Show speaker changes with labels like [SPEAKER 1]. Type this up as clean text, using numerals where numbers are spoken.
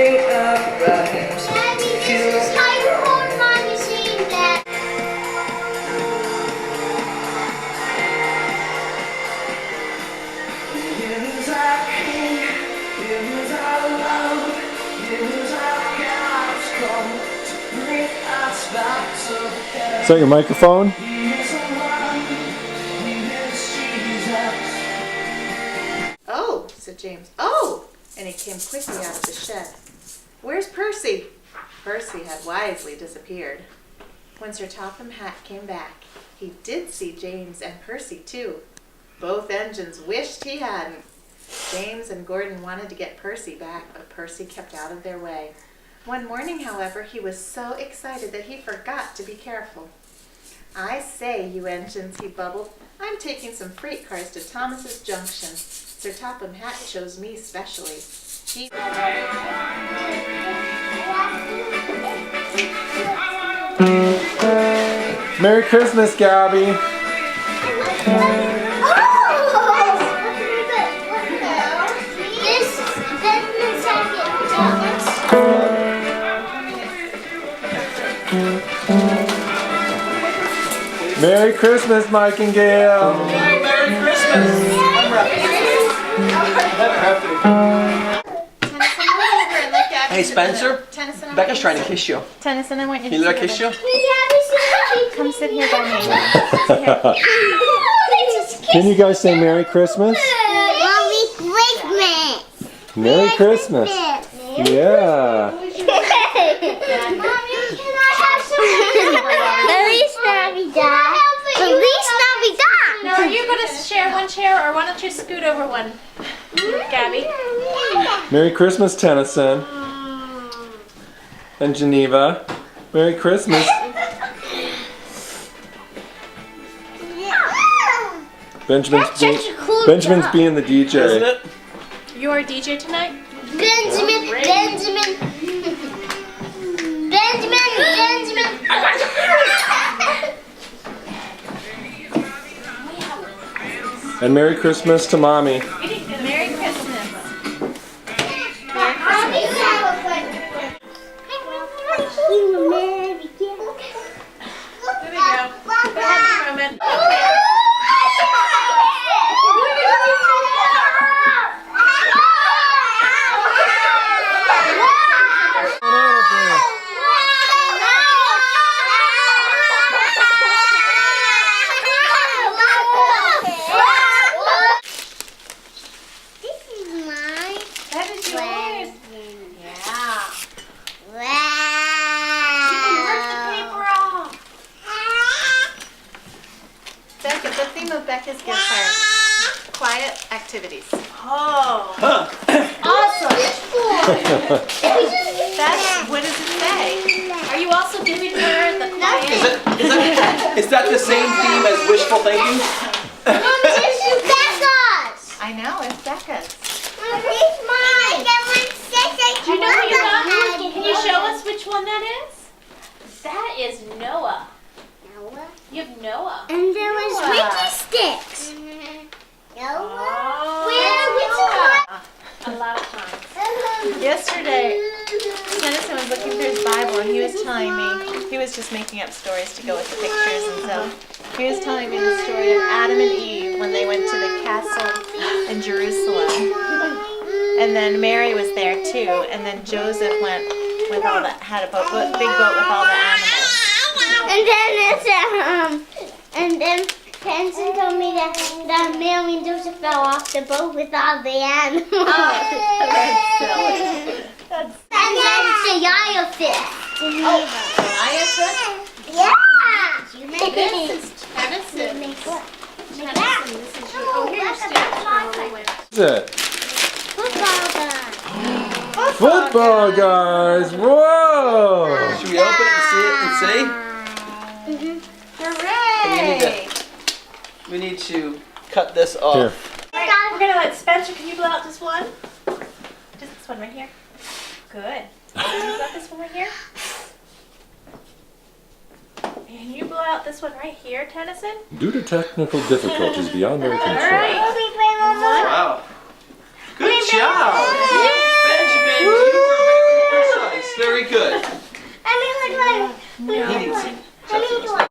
[SPEAKER 1] sing a rhymes.
[SPEAKER 2] Daddy, this is how you hold mommy sing that.
[SPEAKER 1] Here's our king, here's our love, here's our God's come to bring us back together.
[SPEAKER 3] Is that your microphone?
[SPEAKER 1] Here's the one, here's Jesus.
[SPEAKER 4] Oh, said James. Oh! And he came quickly out of the shed. Where's Percy? Percy had wisely disappeared. When Sir Topham Hatt came back, he did see James and Percy too. Both engines wished he hadn't. James and Gordon wanted to get Percy back, but Percy kept out of their way. One morning, however, he was so excited that he forgot to be careful. I say, you engines, he bubbled, I'm taking some freight cars to Thomas's Junction. Sir Topham Hatt chose me specially. He...
[SPEAKER 3] Merry Christmas, Gabby. Merry Christmas, Mike and Gail.
[SPEAKER 5] Merry Christmas! Hey Spencer, Becca's trying to kiss you.
[SPEAKER 4] Tennyson, I want you to
[SPEAKER 5] Can you let her kiss you?
[SPEAKER 4] come sit here by me.
[SPEAKER 3] Can you guys say Merry Christmas?
[SPEAKER 2] Mommy, Christmas.
[SPEAKER 3] Merry Christmas. Yeah.
[SPEAKER 2] Mommy, can I have some? Feliz Navidad. Feliz Navidad.
[SPEAKER 6] No, are you going to share one chair, or why don't you scoot over one, Gabby?
[SPEAKER 3] Merry Christmas, Tennyson. And Geneva. Merry Christmas. Benjamin's being the DJ.
[SPEAKER 5] Isn't it?
[SPEAKER 6] You're DJ tonight?
[SPEAKER 2] Benjamin.
[SPEAKER 3] And Merry Christmas to Mommy.
[SPEAKER 6] Merry Christmas. There we go. Go ahead, Roman. That is yours. Yeah.
[SPEAKER 4] Becca, the theme of Becca's gifts are quiet activities.
[SPEAKER 6] Oh.
[SPEAKER 4] Awesome! That's, what does it say?
[SPEAKER 6] Are you also giving her the quiet?
[SPEAKER 5] Is that the same theme as wishful thinking?
[SPEAKER 4] I know, it's Becca's.
[SPEAKER 6] Do you know what you got? Can you show us which one that is? That is Noah. You have Noah.
[SPEAKER 2] And there was Ricky Sticks.
[SPEAKER 6] Oh.
[SPEAKER 2] Where?
[SPEAKER 6] A lot of times.
[SPEAKER 4] Yesterday, Tennyson was looking through his Bible and he was telling me, he was just making up stories to go with the pictures, and so he was telling me the story of Adam and Eve when they went to the castle in Jerusalem. And then Mary was there too, and then Joseph went with all the, had a boat, big boat with all the animals.
[SPEAKER 2] And then Tennyson told me that Mary and Joseph fell off the boat with all the animals.
[SPEAKER 4] That's silly.
[SPEAKER 2] And then Goliath. Yeah.
[SPEAKER 6] This is Tennyson. Tennyson, this is you. Oh, here's Stitch.
[SPEAKER 3] What is it?
[SPEAKER 2] Football gun.
[SPEAKER 3] Football guys. Whoa.
[SPEAKER 5] Should we open it and see it and see?
[SPEAKER 4] Hooray!
[SPEAKER 5] We need to cut this off.
[SPEAKER 3] Here.
[SPEAKER 6] We're going to let Spencer, can you blow out this one? Just this one right here. Good. Can you blow out this one right here? Can you blow out this one right here, Tennyson?
[SPEAKER 3] Due to technical difficulties beyond their
[SPEAKER 6] All
[SPEAKER 3] control.
[SPEAKER 6] right.
[SPEAKER 5] Wow. Good job.
[SPEAKER 6] Yay!
[SPEAKER 5] Benjamin, you were very He needs